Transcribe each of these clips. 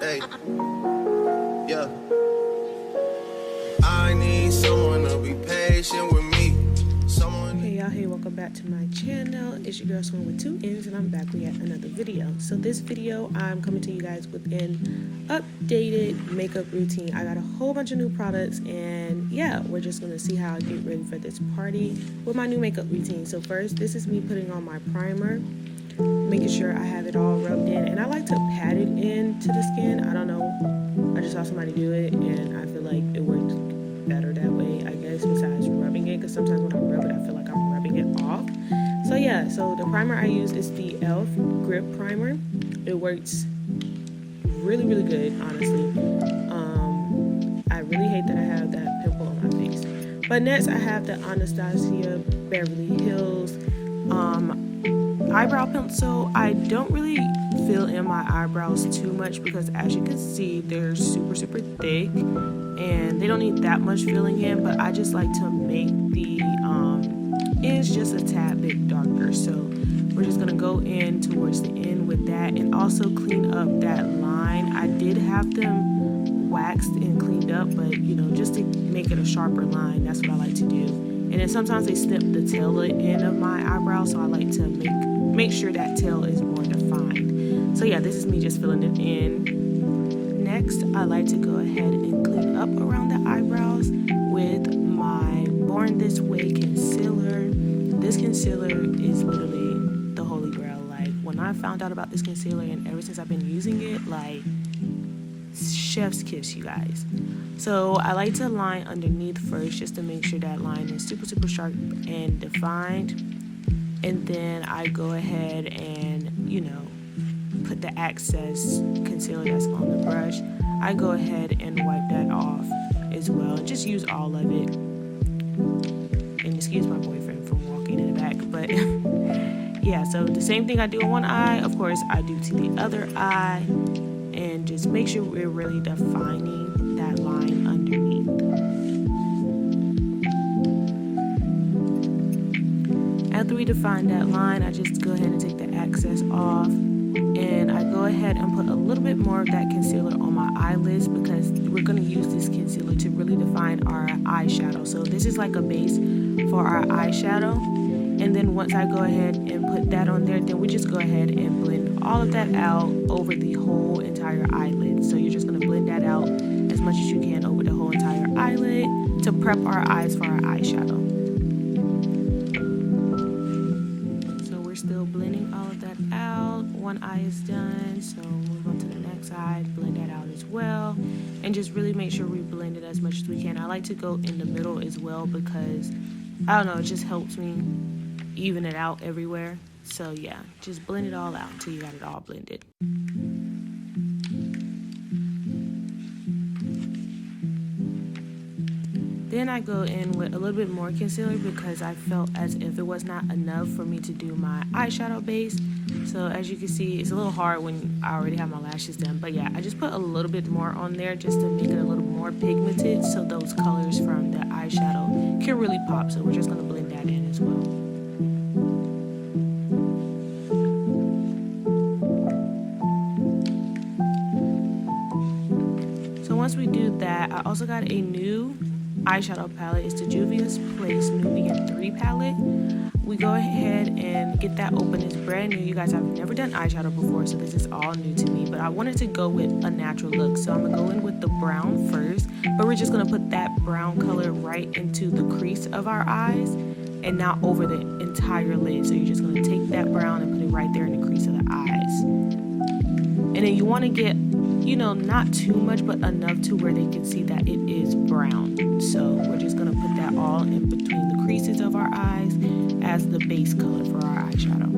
Hey, yeah. I need someone to be patient with me. Hey y'all, hey, welcome back to my channel. It's your girl Swim with 2 N's, and I'm back with yet another video. So this video, I'm coming to you guys with an updated makeup routine. I got a whole bunch of new products, and yeah, we're just gonna see how I get ready for this party with my new makeup routine. So first, this is me putting on my primer, making sure I have it all rubbed in, and I like to pat it into the skin. I don't know, I just saw somebody do it, and I feel like it works better that way, I guess, besides rubbing it, because sometimes when I rub it, I feel like I'm rubbing it off. So yeah, so the primer I use is the e.l.f. Grip Primer. It works really, really good, honestly. I really hate that I have that pimple on my face. But next, I have the ANASTASIA Beverly Hills eyebrow pencil. I don't really fill in my eyebrows too much because, as you can see, they're super thick and they don't need that much filling in, but I just like to make the ends just a tad bit darker. So we're just gonna go in towards the end with that, and also clean up that line. I did have them waxed and cleaned up, but you know, just to make it a sharper line, that's what I like to do. And then sometimes they snip the tail end of my eyebrow, so I like to make sure that tail is more defined. So yeah, this is me just filling it in. Next, I like to go ahead and clean up around the eyebrows with my Born This Way concealer. This concealer is literally the holy grail. Like, when I found out about this concealer, and ever since I've been using it, like, chef's kiss, you guys. So I like to line underneath first, just to make sure that line is super sharp and defined. And then I go ahead and, you know, put the excess concealer that's on the brush. I go ahead and wipe that off as well. Just use all of it. And excuse my boyfriend for walking in the back. But yeah, so the same thing I do in one eye, of course, I do to the other eye. And just make sure we're really defining that line underneath. After we define that line, I just go ahead and take the excess off, and I go ahead and put a little bit more of that concealer on my eyelids, because we're going to use this concealer to really define our eyeshadow. So this is like a base for our eyeshadow, and then once I go ahead and put that on there, then we just go ahead and blend all of that out over the whole entire eyelid. So you're just going to blend that out as much as you can over the whole entire eyelid to prep our eyes for our eyeshadow. Still blending all of that out. One eye is done, so move on to the next eye, blend that out as well, and just really make sure we blend it as much as we can. I like to go in the middle as well, because I don't know, it just helps me even it out everywhere. So yeah, just blend it all out until you got it all blended. Then I go in with a little bit more concealer, because I felt as if it was not enough for me to do my eyeshadow base. So as you can see, it's a little hard when I already have my lashes done. But yeah, I just put a little bit more on there just to make it a little more pigmented, so those colors from the eyeshadow can really pop. So we're just going to blend that in as well. So once we do that, I also got a new eyeshadow palette. It's the JUVIA'S Nubian 3 palette. We go ahead and get that open. It's brand new, you guys. I've never done eyeshadow before, so this is all new to me, but I wanted to go with a natural look, so I'm gonna go in with the brown first, but we're just gonna put that brown color right into the crease of our eyes and not over the entire lid. So you're just gonna take that brown and put it right there in the crease of the eyes. And then you want to get, you know, not too much, but enough to where they can see that it is brown. So we're just going to put that all in between the creases of our eyes as the base color for our eyeshadow.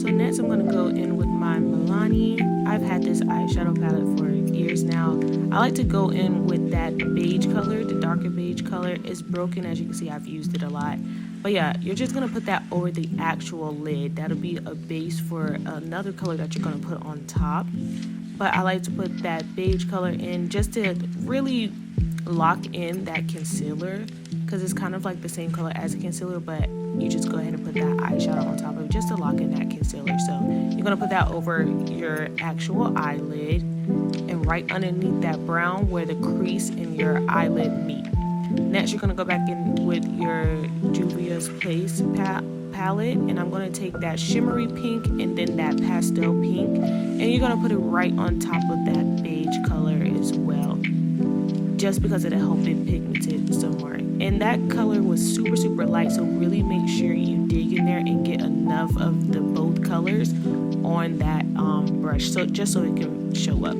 So next I'm going to go in with my Milani. I've had this eyeshadow palette for years now. I like to go in with that beige color, the darker beige color. It's broken, as you can see, I've used it a lot. But yeah, you're just gonna put that over the actual lid. That'll be a base for another color that you're gonna put on top. But I like to put that beige color in just to really lock in that concealer, because it's kind of like the same color as a concealer, but you just go ahead and put that eyeshadow on top of it just to lock in that concealer. So you're going to put that over your actual eyelid and right underneath that brown where the crease in your eyelid meet. Next, you're going to go back in with your JUVIA'S Place palette, and I'm going to take that shimmery pink and then that pastel pink, and you're going to put it right on top of that beige color as well, just because it'll help it pigmented some more. And that color was super light, so really make sure you dig in there and get enough of the both colors on that brush, so just so it can show up.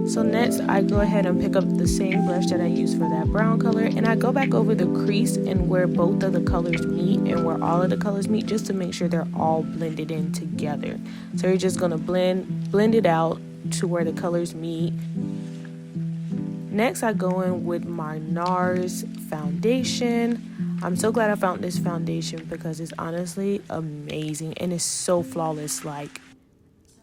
So next, I go ahead and pick up the same brush that I used for that brown color, and I go back over the crease and where both of the colors meet and where all of the colors meet, just to make sure they're all blended in together. So you're just gonna blend it out to where the colors meet. Next, I go in with my NARZ foundation. I'm so glad I found this foundation because it's honestly amazing and it's so flawless. Like,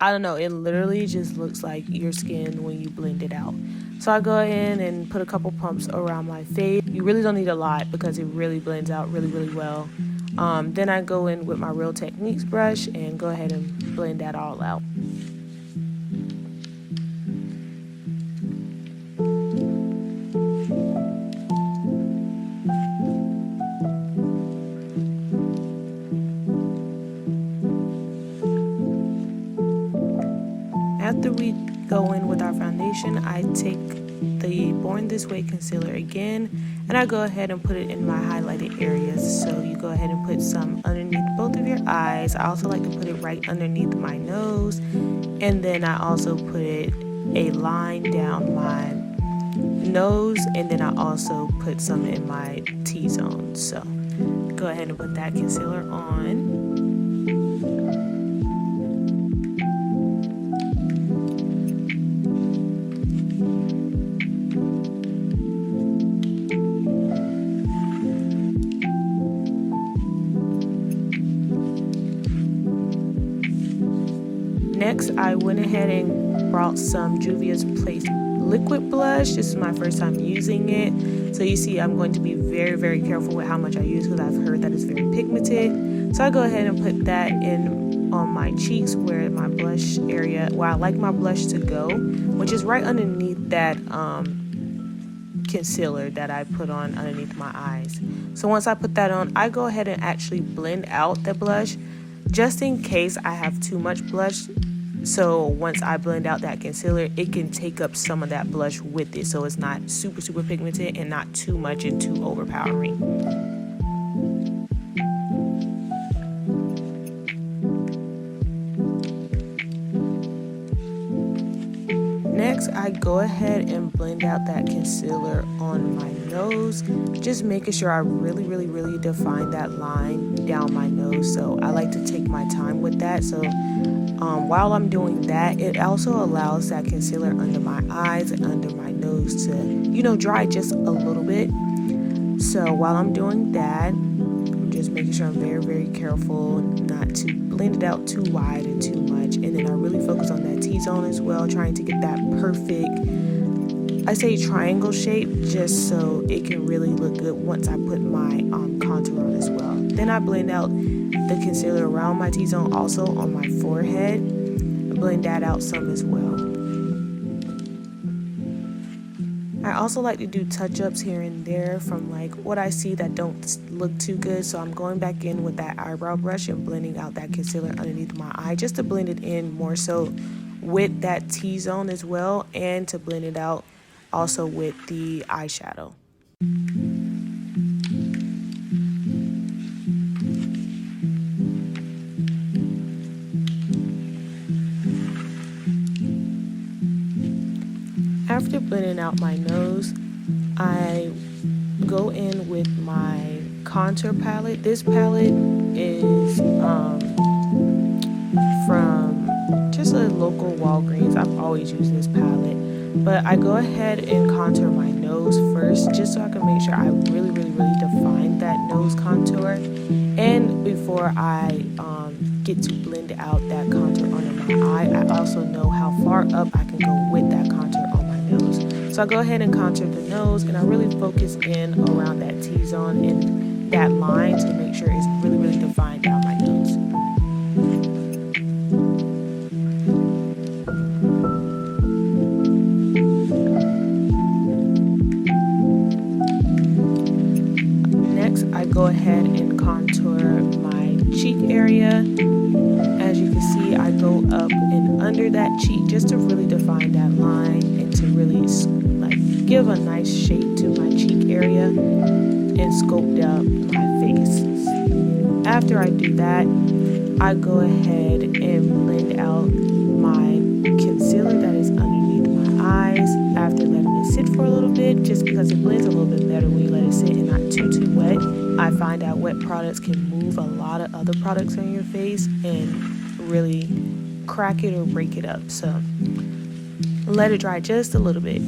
I don't know, it literally just looks like your skin when you blend it out. So I go in and put a couple pumps around my face. You really don't need a lot because it really blends out really well. Then I go in with my Real Techniques brush and go ahead and blend that all out. After we go in with our foundation, I take the Born This Way concealer again, and I go ahead and put it in my highlighted areas. So you go ahead and put some underneath both of your eyes. I also like to put it right underneath my nose, and then I also put a line down my nose, and then I also put some in my T-zone. So go ahead and put that concealer on. Next, I went ahead and brought some JUVIA'S Place liquid blush. This is my first time using it. So you see I'm going to be very careful with how much I use because I've heard that it's very pigmented. So I go ahead and put that in on my cheeks where my blush area, where I like my blush to go, which is right underneath that concealer that I put on underneath my eyes. So once I put that on, I go ahead and actually blend out the blush just in case I have too much blush. So once I blend out that concealer, it can take up some of that blush with it, so it's not super pigmented and not too much and too overpowering. Next, I go ahead and blend out that concealer on my nose, just making sure I really define that line down my nose. So I like to take my time with that. So while I'm doing that, it also allows that concealer under my eyes and under my nose to, you know, dry just a little bit. So while I'm doing that, I'm just making sure I'm very careful not to blend it out too wide and too much. And then I really focus on that T-zone as well, trying to get that perfect, I say triangle shape, just so it can really look good once I put my contour on as well. Then I blend out the concealer around my T-zone, also on my forehead. Blend that out some as well. I also like to do touch-ups here and there from like what I see that don't look too good. So I'm going back in with that eyebrow brush and blending out that concealer underneath my eye, just to blend it in more so with that T-zone as well, and to blend it out also with the eyeshadow. After blending out my nose, I go in with my contour palette. This palette is from just a local Walgreens. I've always used this palette, but I go ahead and contour my nose nose first, just so I can make sure I really define that nose contour. And before I get to blend out that contour under my eye, I also know how far up I can go with that contour on my nose. So I go ahead and contour the nose, and I really focus in around that T-zone and that line to make sure it's really defined down my nose. I go ahead and contour my cheek area. As you can see, I go up and under that cheek just to really define that line and to really like give a nice shape to my cheek area and sculpt out my face. After I do that, I go ahead and blend out my concealer that is underneath my eyes after letting it sit for a little bit, just because it blends a little bit better when you let it sit and not too wet. I find that wet products can move a lot of other products on your face and really crack it or break it up. So let it dry just a little bit.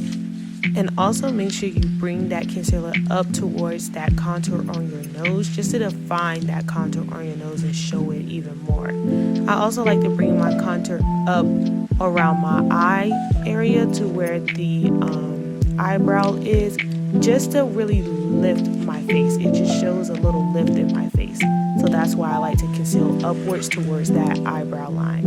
And also make sure you bring that concealer up towards that contour on your nose, just to define that contour on your nose and show it even more. I also like to bring my contour up around my eye area to where the eyebrow is, just to really lift my face. It just shows a little lift in my face. So that's why I like to conceal upwards towards that eyebrow line.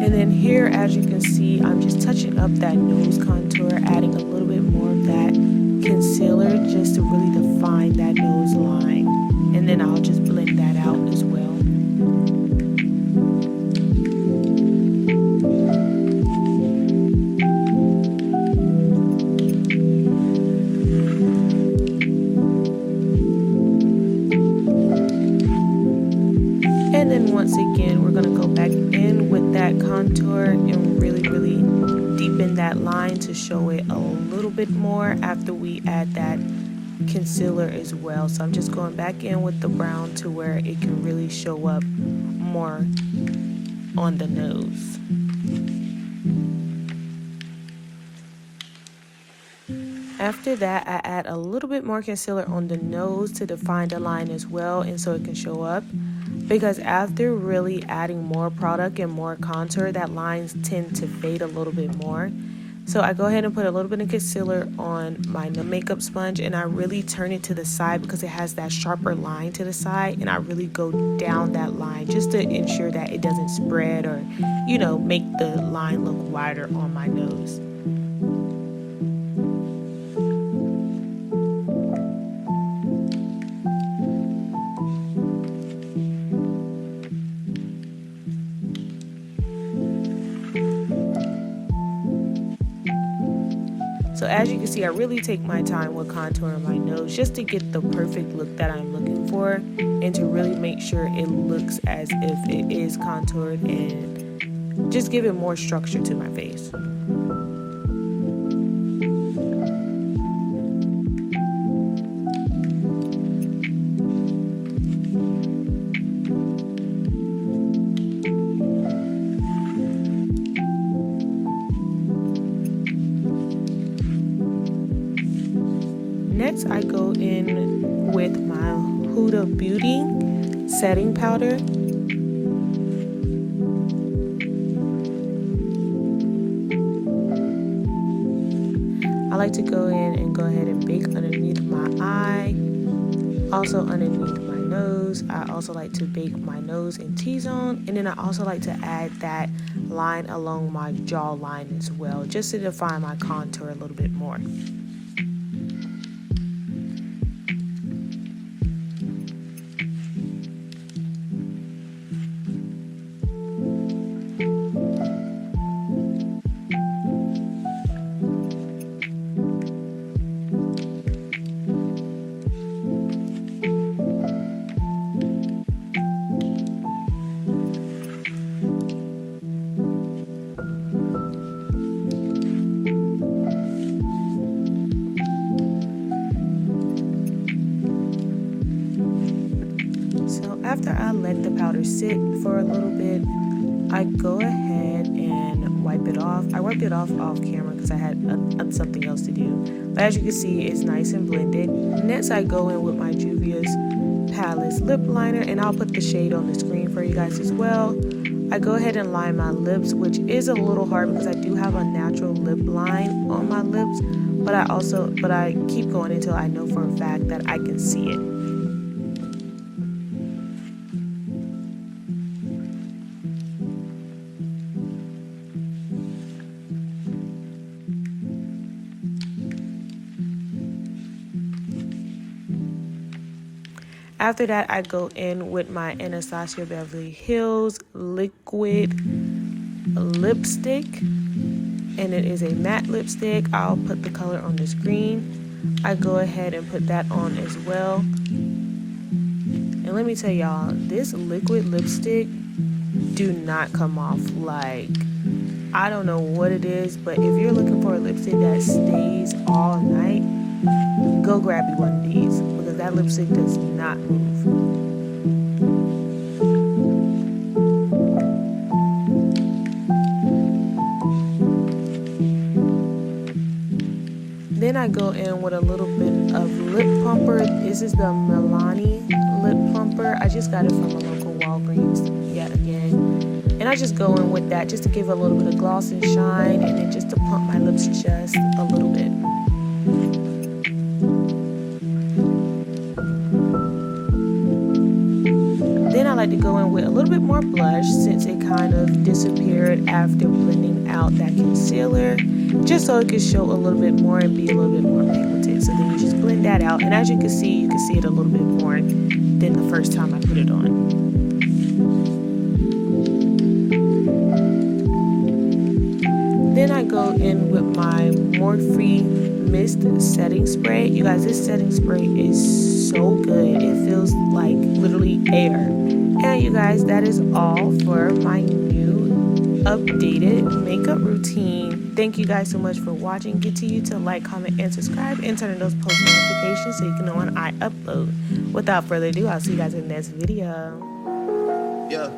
And then here, as you can see, I'm just touching up that nose contour, adding a little bit more of that concealer just to really define that nose line. And then I'll just blend that out as well. And then once again, we're going to go back in with that contour and really deepen that line to show it a little bit more after we add that concealer as well. So I'm just going back in with the brown to where it can really show up more on the nose. After that, I add a little bit more concealer on the nose to define the line as well, and so it can show up. Because after really adding more product and more contour, that lines tend to fade a little bit more. So I go ahead and put a little bit of concealer on my makeup sponge, and I really turn it to the side because it has that sharper line to the side, and I really go down that line just to ensure that it doesn't spread or, you know, make the line look wider on my nose. So as you can see, I really take my time with contouring my nose just to get the perfect look that I'm looking for and to really make sure it looks as if it is contoured and just give it more structure to my face. Next, I go in with my Huda Beauty setting powder. I like to go in and go ahead and bake underneath my eye, also underneath my nose. I also like to bake my nose and T-zone, and then I also like to add that line along my jawline as well, just to define my contour a little bit more. After I let the powder sit for a little bit, I go ahead it off. I wiped it off camera because I had something else to do. But as you can see, it's nice and blended. Next, I go in with my JUVIA'S Palace lip liner, and I'll put the shade on the screen for you guys as well. I go ahead and line my lips, which is a little hard because I do have a natural lip line on my lips, but I keep going until I know for a fact that I can see it. After that, I go in with my Anastasia Beverly Hills liquid lipstick, and it is a matte lipstick. I'll put the color on the screen. I go ahead and put that on as well. And let me tell y'all, this liquid lipstick do not come off. Like, I don't know what it is, but if you're looking for a lipstick that stays all night, go grab you one of these, because that lipstick does not move. Then I go in with a little bit of lip plumper. This is the Milani lip plumper. I just got it from a local Walgreens yet again. And I just go in with that just to give a little bit of gloss and shine, and then just to plump my lips just a little bit. Then I like to go in with a little bit more blush, since it kind of disappeared after blending out that concealer, just so it could show a little bit more and be a little bit more pigmented. So then you just blend that out, and as you can see it a little bit more than the first time I put it on. Then I go in with my Morphe Mist setting spray. You guys, this setting spray is so good. It feels like literally air. And you guys, that is all for my new updated makeup routine. Thank you guys so much for watching. Get to you to like, comment, and subscribe, and turn on those post notifications so you can know when I upload. Without further ado, I'll see you guys in the next video. Yeah.